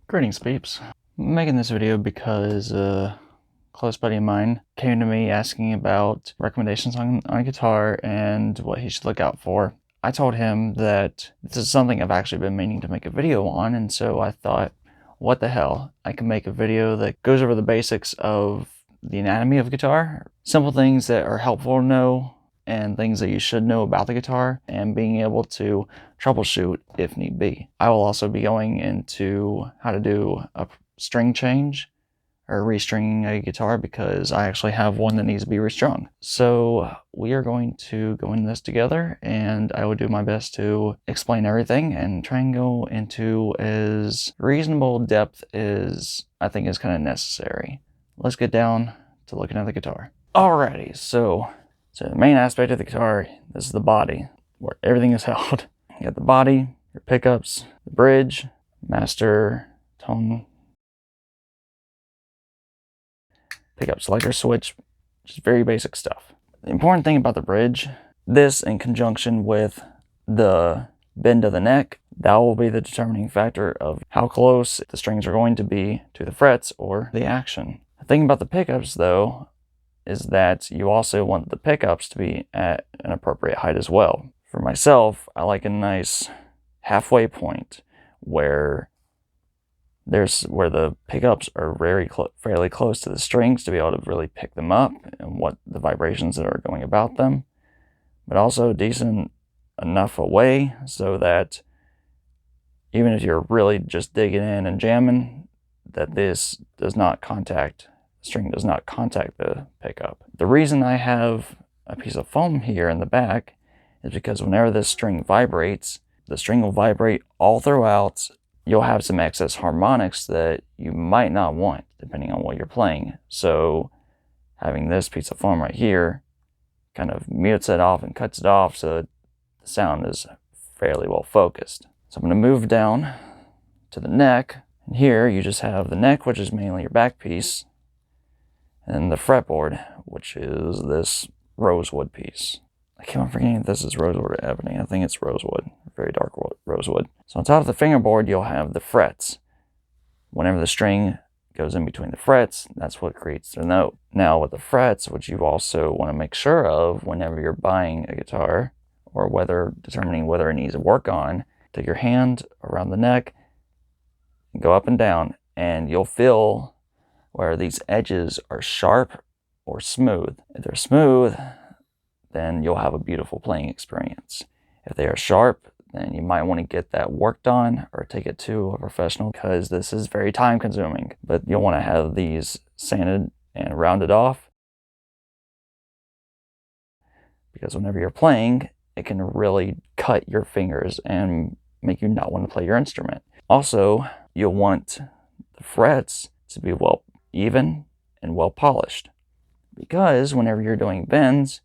Greetings, peeps. I'm making this video because a close buddy of mine came to me asking about recommendations on a guitar and what he should look out for. I told him that this is something I've actually been meaning to make a video on, and so I thought, what the hell? I can make a video that goes over the basics of the anatomy of a guitar, simple things that are helpful to know, and things that you should know about the guitar, and being able to troubleshoot if need be. I will also be going into how to do a string change or restringing a guitar because I actually have one that needs to be restrung. So we are going to go into this together, and I will do my best to explain everything and try and go into as reasonable depth as I think is kind of necessary. Let's get down to looking at the guitar. Alrighty, so the main aspect of the guitar, this is the body, where everything is held. You got the body, your pickups, the bridge, master, tone, pickup selector switch, just very basic stuff. The important thing about the bridge, this in conjunction with the bend of the neck, that will be the determining factor of how close the strings are going to be to the frets or the action. The thing about the pickups, though, is that you also want the pickups to be at an appropriate height as well. For myself, I like a nice halfway point where the pickups are fairly close to the strings to be able to really pick them up and what the vibrations that are going about them, but also decent enough away so that even if you're really just digging in and jamming, that this string does not contact the pickup. The reason I have a piece of foam here in the back is because whenever this string vibrates, the string will vibrate all throughout. You'll have some excess harmonics that you might not want depending on what you're playing. So having this piece of foam right here kind of mutes it off and cuts it off so that the sound is fairly well focused. So I'm going to move down to the neck, and here you just have the neck, which is mainly your back piece, and the fretboard, which is this rosewood piece. I keep on forgetting if this is rosewood or ebony. I think it's rosewood, very dark rosewood. So on top of the fingerboard, you'll have the frets. Whenever the string goes in between the frets, that's what creates the note. Now with the frets, what you also want to make sure of whenever you're buying a guitar, or determining whether it needs work on, take your hand around the neck, and go up and down, and you'll feel where these edges are sharp or smooth. If they're smooth, then you'll have a beautiful playing experience. If they are sharp, then you might want to get that worked on or take it to a professional, because this is very time consuming. But you'll want to have these sanded and rounded off, because whenever you're playing, it can really cut your fingers and make you not want to play your instrument. Also, you'll want the frets to be well even and well polished, because whenever you're doing bends,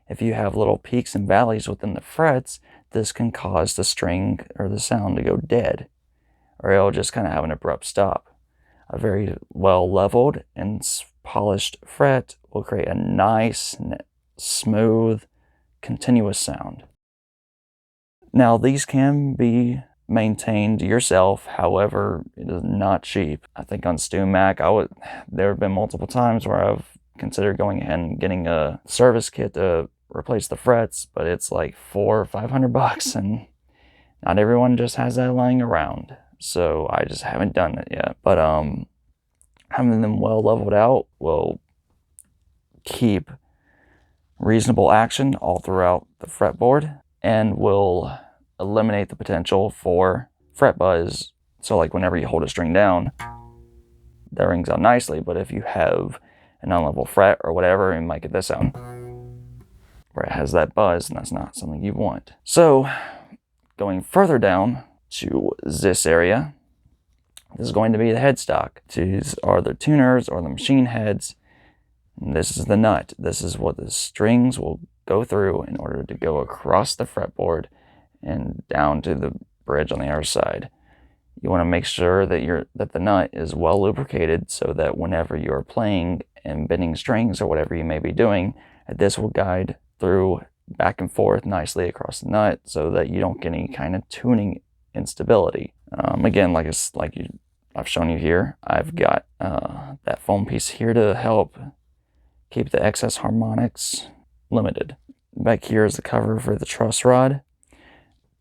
if you have little peaks and valleys within the frets, this can cause the string or the sound to go dead, or it'll just kind of have an abrupt stop. A very well leveled and polished fret will create a nice, smooth, continuous sound. Now, these can be maintained yourself, however, it is not cheap. I think on StewMac, there have been multiple times where I've considered going ahead and getting a service kit to replace the frets, but it's like $400 or $500, and not everyone just has that lying around. So I just haven't done it yet. But having them well leveled out will keep reasonable action all throughout the fretboard, and will eliminate the potential for fret buzz. So like whenever you hold a string down, that rings out nicely, but if you have an unlevel fret or whatever, you might get this sound where it has that buzz, and that's not something you want. So going further down to this area, this is going to be the headstock. These are the tuners or the machine heads, and this is the nut. This is what the strings will go through in order to go across the fretboard and down to the bridge on the other side. You want to make sure that the nut is well lubricated, so that whenever you're playing and bending strings or whatever you may be doing, this will guide through back and forth nicely across the nut, so that you don't get any kind of tuning instability. Again, like I've shown you here. I've got that foam piece here to help keep the excess harmonics limited. Back here is the cover for the truss rod.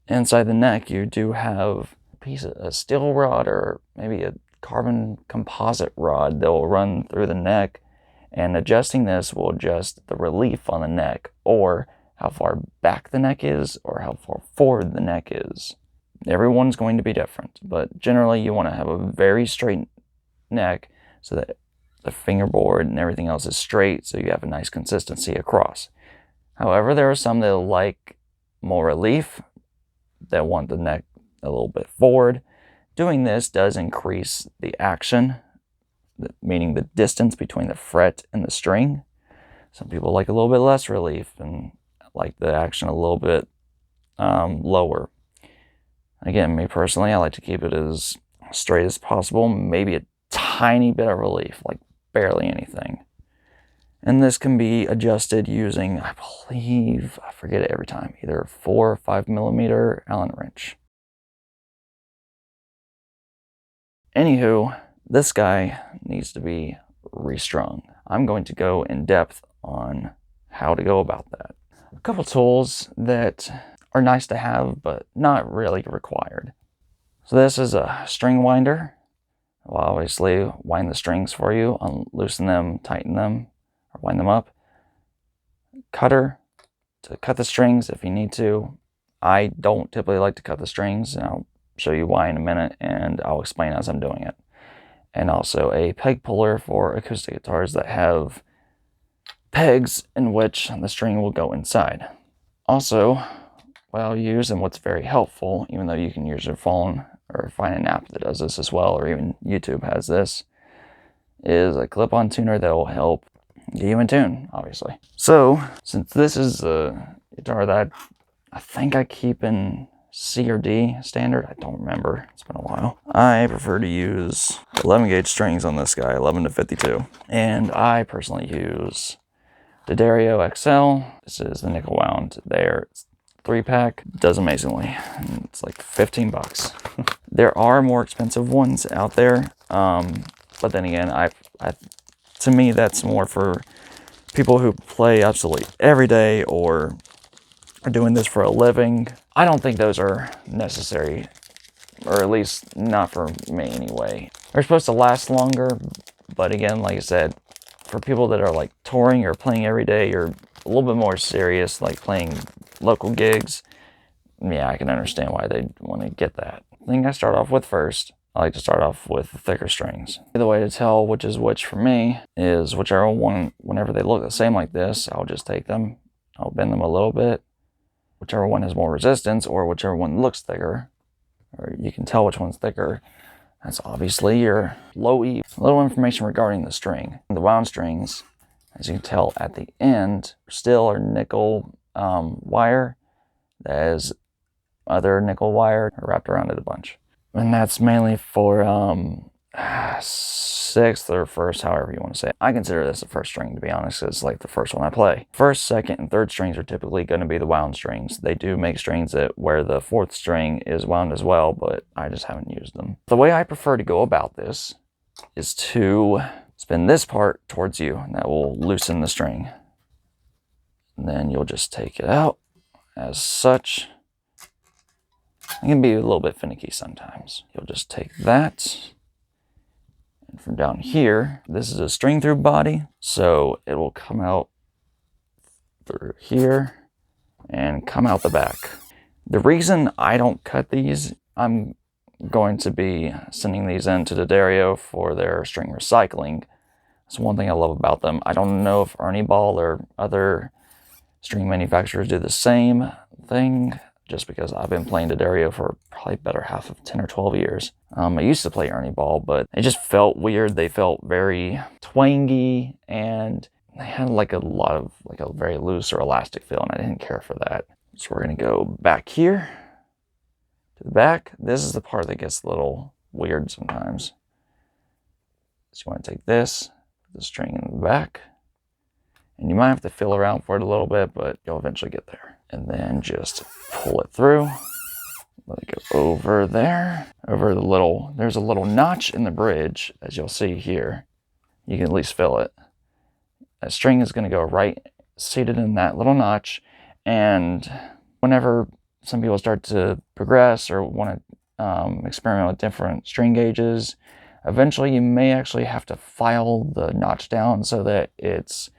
Inside the neck, you do have a steel rod or maybe a carbon composite rod that will run through the neck, and adjusting this will adjust the relief on the neck, or how far back the neck is, or how far forward the neck is. Everyone's going to be different, but generally you want to have a very straight neck so that the fingerboard and everything else is straight, so you have a nice consistency across. However, there are some that like more relief, that want the neck a little bit forward. Doing this does increase the action, meaning the distance between the fret and the string. Some people like a little bit less relief and like the action a little bit lower. Again, me personally, I like to keep it as straight as possible, maybe a tiny bit of relief, like barely anything. And this can be adjusted using, I believe, I forget it every time, either a 4 or 5 millimeter Allen wrench. Anywho, this guy needs to be restrung. I'm going to go in depth on how to go about that. A couple tools that are nice to have, but not really required. So this is a string winder. I'll obviously wind the strings for you, loosen them, tighten them, or wind them up. Cutter to cut the strings if you need to. I don't typically like to cut the strings, and I'll show you why in a minute, and I'll explain as I'm doing it. And also a peg puller for acoustic guitars that have pegs in which the string will go inside. Also, what I'll use, and what's very helpful, even though you can use your phone or find an app that does this as well, or even YouTube has this, is a clip-on tuner that will help get you in tune, obviously. So, since this is a guitar that I think I keep in C or D standard, I don't remember, it's been a while. I prefer to use 11 gauge strings on this guy, 11 to 52. And I personally use the Dario XL. This is the nickel wound there. It's 3-pack, does amazingly. And it's like 15 bucks. There are more expensive ones out there, but then again, to me, that's more for people who play absolutely every day or are doing this for a living. I don't think those are necessary, or at least not for me anyway. They're supposed to last longer, but again, like I said, for people that are like touring or playing every day or a little bit more serious, like playing local gigs, yeah, I can understand why they'd want to get that. The thing I start off with first, I like to start off with the thicker strings. The way to tell which is which for me is whichever one, whenever they look the same like this, I'll just take them, I'll bend them a little bit. Whichever one has more resistance, or whichever one looks thicker, or you can tell which one's thicker, that's obviously your low E. A little information regarding the string. The wound strings, as you can tell at the end, still are nickel wire. There's other nickel wire wrapped around it a bunch. And that's mainly for 6th or 1st, however you want to say it. I consider this the first string, to be honest. It's like the first one I play. 1st, 2nd, and 3rd strings are typically going to be the wound strings. They do make strings where the 4th string is wound as well, but I just haven't used them. The way I prefer to go about this is to spin this part towards you, and that will loosen the string. And then you'll just take it out as such. It can be a little bit finicky sometimes. You'll just take that. And from down here, this is a string through body, so it will come out through here and come out the back. The reason I don't cut these, I'm going to be sending these into the Dario for their string recycling. That's one thing I love about them. I don't know if Ernie Ball or other string manufacturers do the same thing, just because I've been playing the Dario for probably better half of 10 or 12 years. I used to play Ernie Ball, but it just felt weird. They felt very twangy, and they had like a very loose or elastic feel, and I didn't care for that. So we're gonna go back here to the back. This is the part that gets a little weird sometimes. So you want to take this, put the string in the back, and you might have to feel around for it a little bit, but you'll eventually get there. And then just pull it through, let it go over there. over there's a little notch in the bridge, as you'll see here. You can at least feel it. That string is going to go right seated in that little notch, and whenever some people start to progress or want to experiment with different string gauges, eventually you may actually have to file the notch down so that it's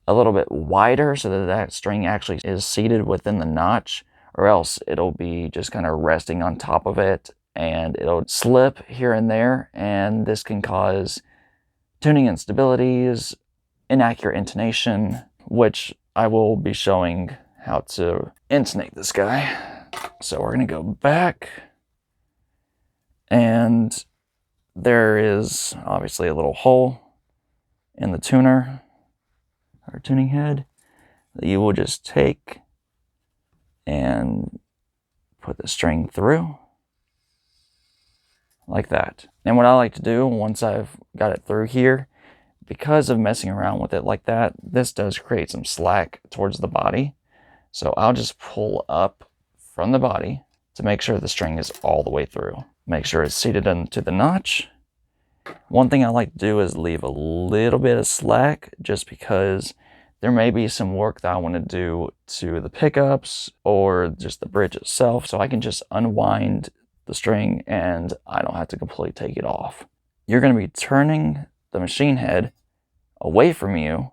a little bit wider, so that that string actually is seated within the notch, or else it'll be just kind of resting on top of it and it'll slip here and there, and this can cause tuning instabilities, inaccurate intonation, which I will be showing how to intonate this guy. So we're going to go back, and there is obviously a little hole in the tuner, or tuning head, that you will just take and put the string through like that. And what I like to do once I've got it through here, because of messing around with it like that, this does create some slack towards the body. So I'll just pull up from the body to make sure the string is all the way through. Make sure it's seated into the notch. One thing I like to do is leave a little bit of slack, just because there may be some work that I want to do to the pickups or just the bridge itself, so I can just unwind the string and I don't have to completely take it off. You're going to be turning the machine head away from you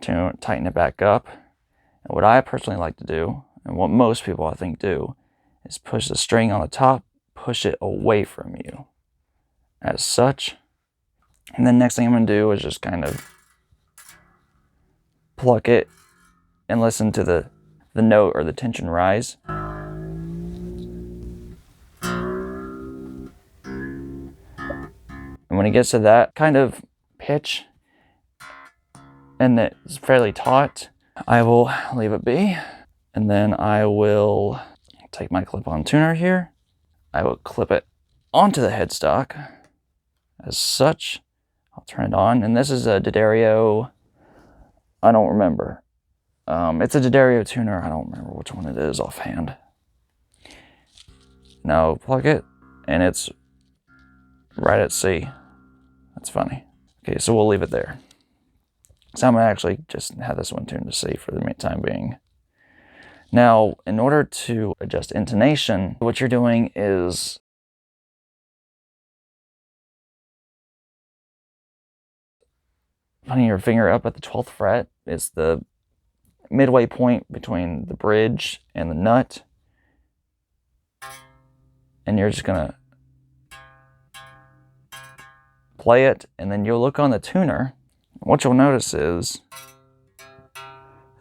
to tighten it back up. And what I personally like to do, and what most people I think do, is push the string on the top, push it away from you, as such. And then next thing I'm going to do is just kind of pluck it and listen to the note or the tension rise. And when it gets to that kind of pitch, and it's fairly taut, I will leave it be. And then I will take my clip-on tuner here. I will clip it onto the headstock as such. I'll turn it on, and this is a D'Addario, I don't remember. It's a D'Addario tuner, I don't remember which one it is offhand. Now plug it, and it's right at C. That's funny. Okay, so we'll leave it there. So I'm gonna actually just have this one tuned to C for the time being. Now, in order to adjust intonation, what you're doing is putting your finger up at the 12th fret. It's the midway point between the bridge and the nut. And you're just gonna play it, and then you'll look on the tuner. What you'll notice is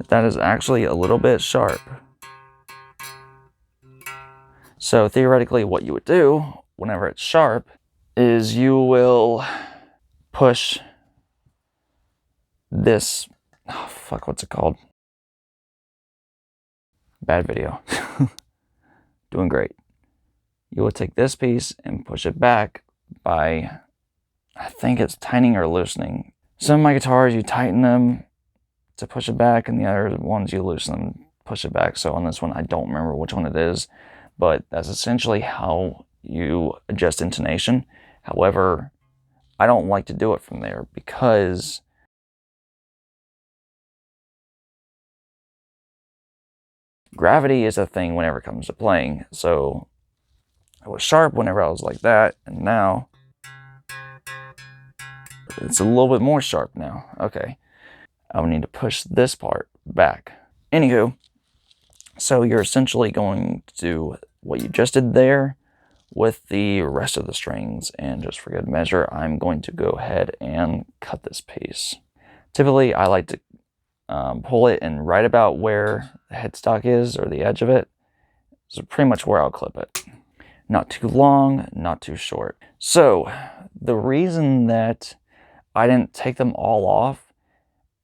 that is actually a little bit sharp. So theoretically, what you would do whenever it's sharp is you will push this, oh fuck, what's it called? Bad video. Doing great. You will take this piece and push it back by, I think it's tightening or loosening. Some of my guitars, you tighten them to push it back, and the other ones you loosen them, push it back. So on this one, I don't remember which one it is, but that's essentially how you adjust intonation. However, I don't like to do it from there, because gravity is a thing whenever it comes to playing. So it was sharp whenever I was like that, and now it's a little bit more sharp now. Okay, I would need to push this part back. Anywho, so you're essentially going to do what you just did there with the rest of the strings, and just for good measure, I'm going to go ahead and cut this piece. Typically, I like to pull it and right about where the headstock is, or the edge of it. This is pretty much where I'll clip it. Not too long, not too short. So the reason that I didn't take them all off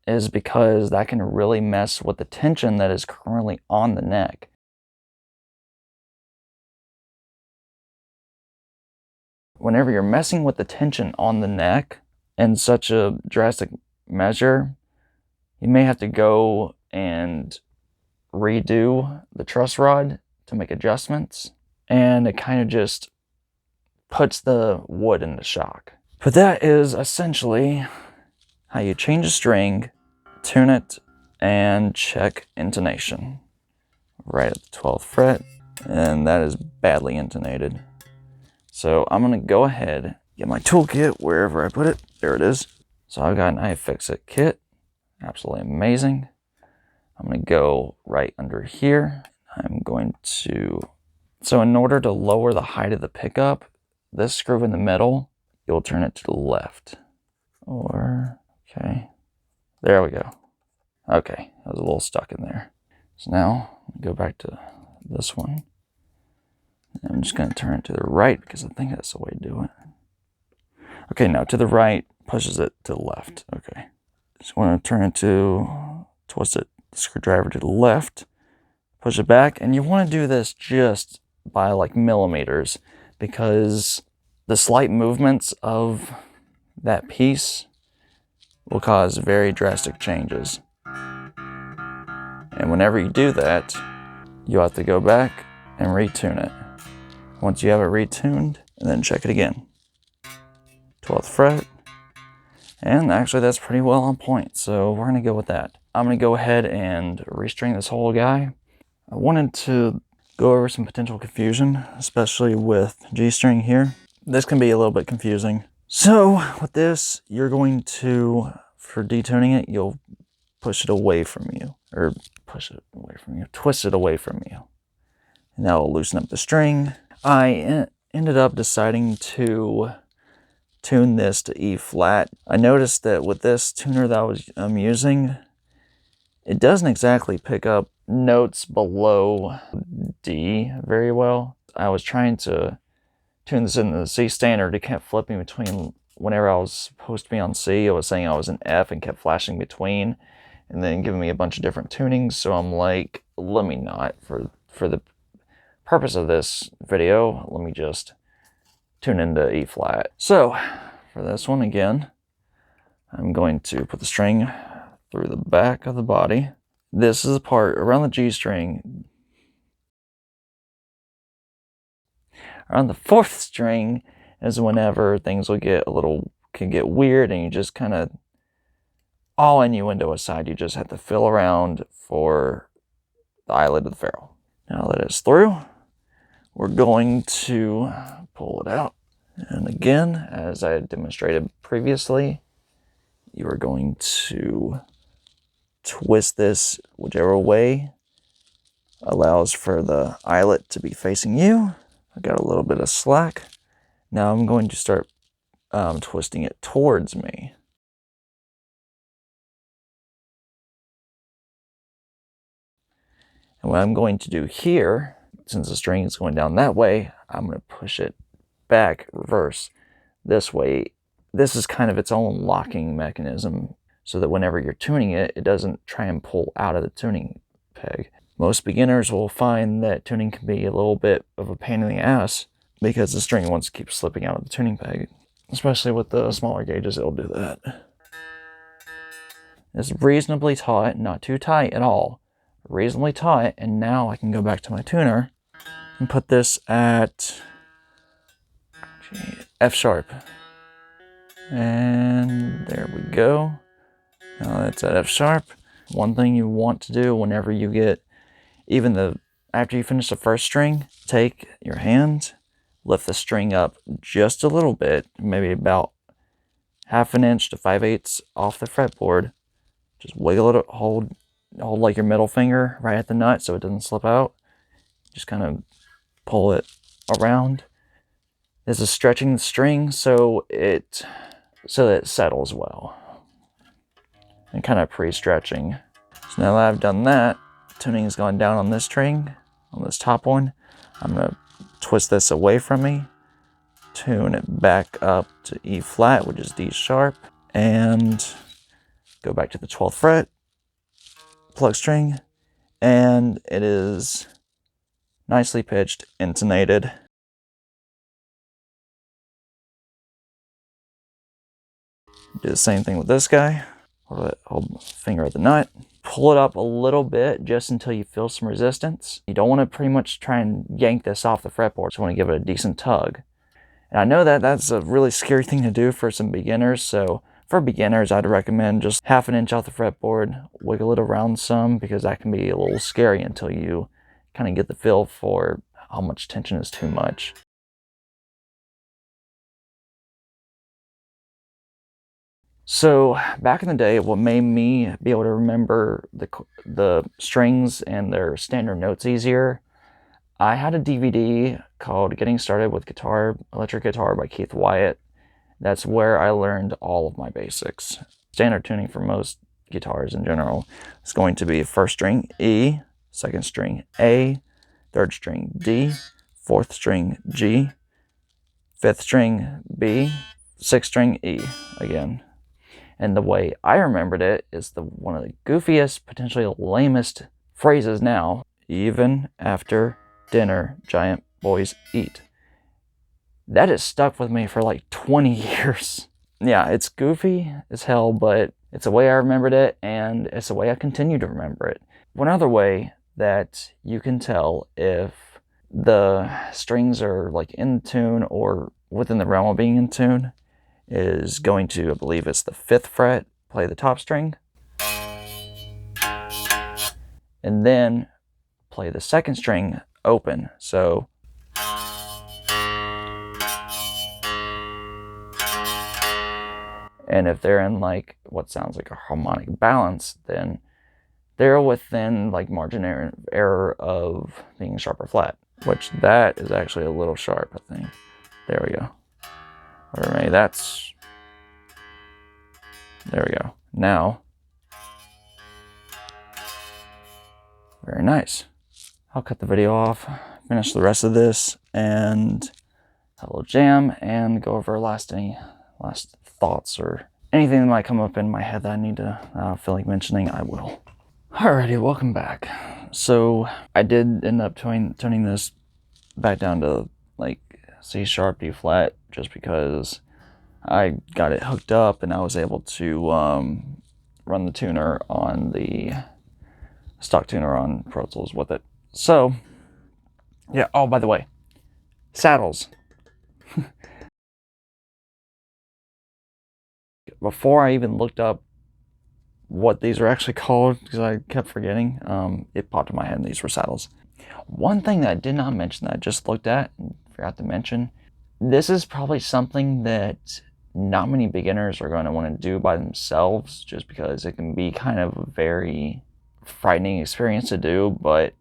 is because that can really mess with the tension that is currently on the neck. Whenever you're messing with the tension on the neck in such a drastic measure, you may have to go and redo the truss rod to make adjustments, and it kind of just puts the wood into shock. But that is essentially how you change a string, tune it, and check intonation. Right at the 12th fret, and that is badly intonated. So I'm gonna go ahead, get my toolkit wherever I put it. There it is. So I've got an iFixit kit, absolutely amazing. I'm gonna go right under here. I'm going to, so in order to lower the height of the pickup, this screw in the middle, you'll turn it to the left. Or, okay, there we go. Okay, I was a little stuck in there. So now, go back to this one. I'm just gonna turn it to the right because I think that's the way to do it. Okay, now to the right pushes it to the left. Okay, so I want to turn it to, twist it, the screwdriver to the left, push it back, and you want to do this just by like millimeters because the slight movements of that piece will cause very drastic changes. And whenever you do that, you'll have to go back and retune it. Once you have it retuned, and then check it again. 12th fret. And actually that's pretty well on point, so we're gonna go with that. I'm gonna go ahead and restring this whole guy. I wanted to go over some potential confusion, especially with G string here. This can be a little bit confusing. So with this, you're going to, for detuning it, you'll push it away from you, or push it away from you, twist it away from you. And that will loosen up the string. I ended up deciding to tune this to E flat. I noticed that with this tuner that I'm using, it doesn't exactly pick up notes below D very well. I was trying to tune this in the C standard. It kept flipping between whenever I was supposed to be on C. It was saying I was in F and kept flashing between and then giving me a bunch of different tunings. So I'm like, let me not, for the purpose of this video, let me just tune into E flat. So for this one again, I'm going to put the string through the back of the body. This is the part around the G string. Around the 4th string is whenever things will can get weird, and you just kind of, all innuendo aside, you just have to feel around for the eyelid of the ferrule. Now that it's through, we're going to pull it out. And again, as I demonstrated previously, you are going to twist this whichever way allows for the eyelet to be facing you. I got a little bit of slack. Now I'm going to start twisting it towards me. And what I'm going to do here, since the string is going down that way, I'm going to push it back, reverse, this way. This is kind of its own locking mechanism so that whenever you're tuning it, it doesn't try and pull out of the tuning peg. Most beginners will find that tuning can be a little bit of a pain in the ass because the string wants to keep slipping out of the tuning peg. Especially with the smaller gauges, it'll do that. It's reasonably taut, not too tight at all. Reasonably taut, and now I can go back to my tuner and put this at F sharp. And there we go. Now that's at F sharp. One thing you want to do whenever you get, after you finish the first string, take your hand, lift the string up just a little bit, maybe about 1/2 inch to 5/8 off the fretboard. Just wiggle it, hold like your middle finger right at the nut so it doesn't slip out. Just kind of pull it around. This is stretching the string so that it settles well. And kind of pre-stretching. So now that I've done that, tuning has gone down on this string, on this top one. I'm going to twist this away from me, tune it back up to E flat, which is D sharp, and go back to the 12th fret, plug string, and it is nicely pitched, intonated. Do the same thing with this guy. Hold finger at the nut. Pull it up a little bit just until you feel some resistance. You don't want to pretty much try and yank this off the fretboard. You want to give it a decent tug. And I know that that's a really scary thing to do for some beginners, so for beginners, I'd recommend just half an inch off the fretboard, wiggle it around some, because that can be a little scary until you kind of get the feel for how much tension is too much. So back in the day, what made me be able to remember the strings and their standard notes easier, I had a DVD called Getting Started with Electric Guitar by Keith Wyatt. That's where I learned all of my basics. Standard tuning for most guitars in general is going to be first string E, second string A, third string D, fourth string G, fifth string B, sixth string E again. And the way I remembered it is one of the goofiest, potentially lamest phrases now. Even after dinner, giant boys eat. That has stuck with me for like 20 years. Yeah, it's goofy as hell, but it's the way I remembered it, and it's the way I continue to remember it. One other way that you can tell if the strings are like in tune or within the realm of being in tune is going to, I believe it's the 5th fret, play the top string, and then play the 2nd string open. So and if they're in like what sounds like a harmonic balance, then they're within like margin error of being sharp or flat, which that is actually a little sharp, I think. There we go. Or maybe that's, there we go. Now, very nice. I'll cut the video off, finish the rest of this, and have a little jam, and go over last thoughts or anything that might come up in my head that I need to feel like mentioning, I will. Alrighty, welcome back. So I did end up tuning this back down to like C sharp, D flat, just because I got it hooked up and I was able to run the tuner on the stock tuner on Pro Tools with it. So yeah, oh, by the way, saddles. Before I even looked up what these are actually called, because I kept forgetting, it popped in my head and these were saddles. One thing that I did not mention that I just looked at and forgot to mention, this is probably something that not many beginners are going to want to do by themselves, just because it can be kind of a very frightening experience to do, but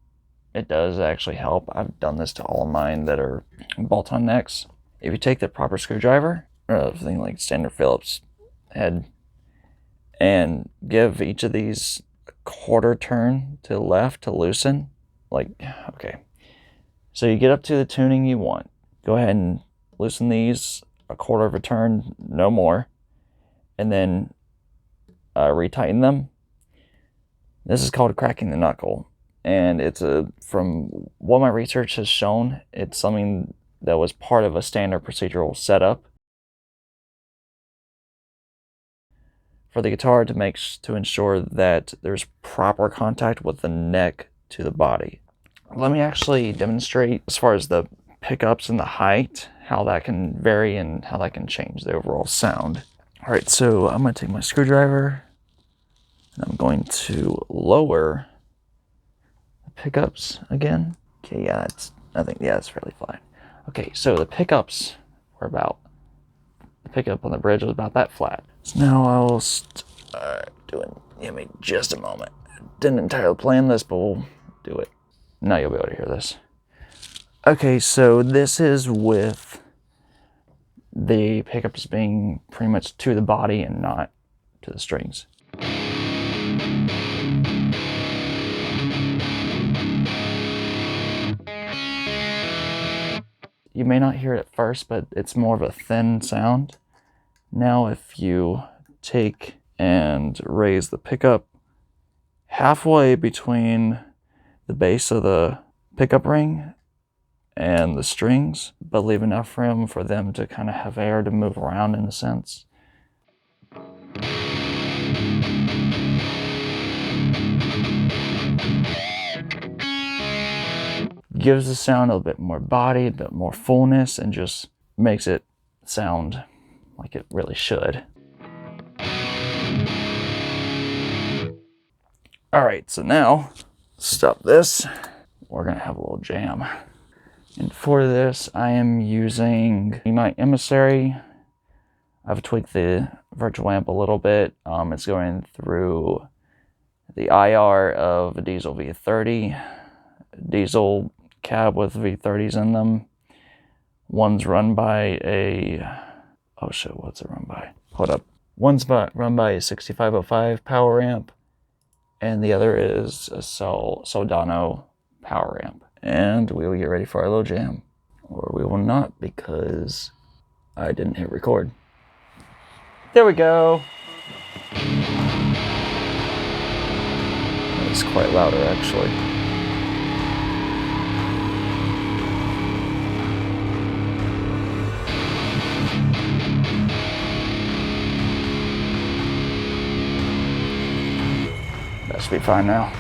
it does actually help. I've done this to all of mine that are bolt-on necks. If you take the proper screwdriver, or something like standard Phillips head, and give each of these a quarter turn to the left to loosen, like, okay. So you get up to the tuning you want. Go ahead and loosen these a quarter of a turn, no more, and then retighten them. This is called cracking the knuckle, and it's from what my research has shown, it's something that was part of a standard procedural setup for the guitar to ensure that there's proper contact with the neck to the body. Let me actually demonstrate as far as the pickups and the height, how that can vary and how that can change the overall sound. All right, so I'm going to take my screwdriver and I'm going to lower the pickups again. Okay, yeah, that's fairly flat. Okay, so the pickups were about, the pickup on the bridge was about that flat. So now I'll start doing, give me just a moment. Didn't entirely plan this, but we'll do it. Now you'll be able to hear this. Okay, so this is with the pickups being pretty much to the body and not to the strings. You may not hear it at first, but it's more of a thin sound. Now if you take and raise the pickup halfway between the base of the pickup ring and the strings, but leave enough room for them to kind of have air to move around in a sense. Gives the sound a bit more body, a bit more fullness, and just makes it sound like it really should. Alright, so now, stop this. We're gonna have a little jam. And for this, I am using my Emissary. I've tweaked the virtual amp a little bit. It's going through the IR of a diesel V30, diesel cab with V30s in them. One's run by a, oh shit, what's it run by? Hold up. One's run by a 6505 power amp, and the other is a Soldano power amp. And we will get ready for our little jam. Or we will not, because I didn't hit record. There we go. It's quite louder, actually. That should be fine now.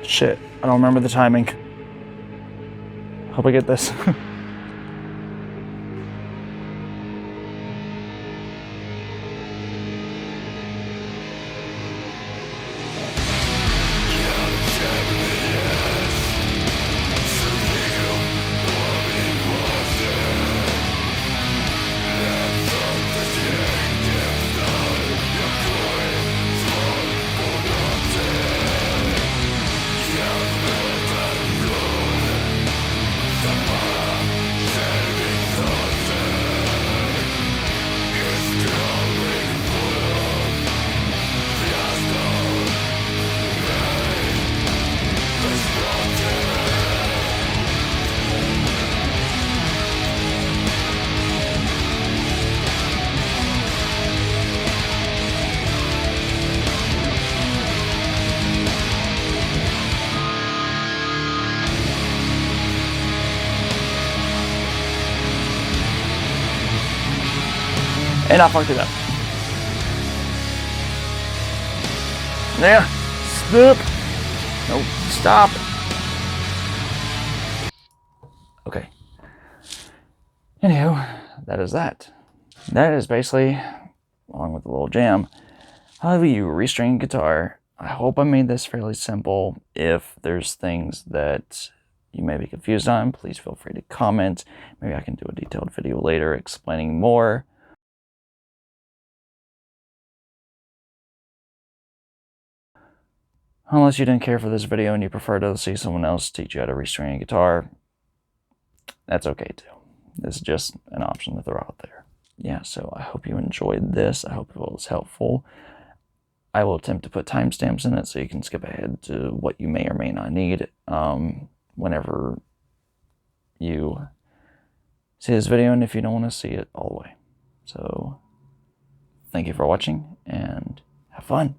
Shit, I don't remember the timing. Hope I get this. And I fucked it up. There. Stop. No, stop. Okay. Anywho, that is that. That is basically, along with a little jam, how do you restring a guitar. I hope I made this fairly simple. If there's things that you may be confused on, please feel free to comment. Maybe I can do a detailed video later explaining more. Unless you didn't care for this video and you prefer to see someone else teach you how to restring a guitar, that's okay too. This is just an option to throw out there. Yeah, so I hope you enjoyed this. I hope it was helpful. I will attempt to put timestamps in it so you can skip ahead to what you may or may not need whenever you see this video, and if you don't want to see it all the way. So, thank you for watching, and have fun.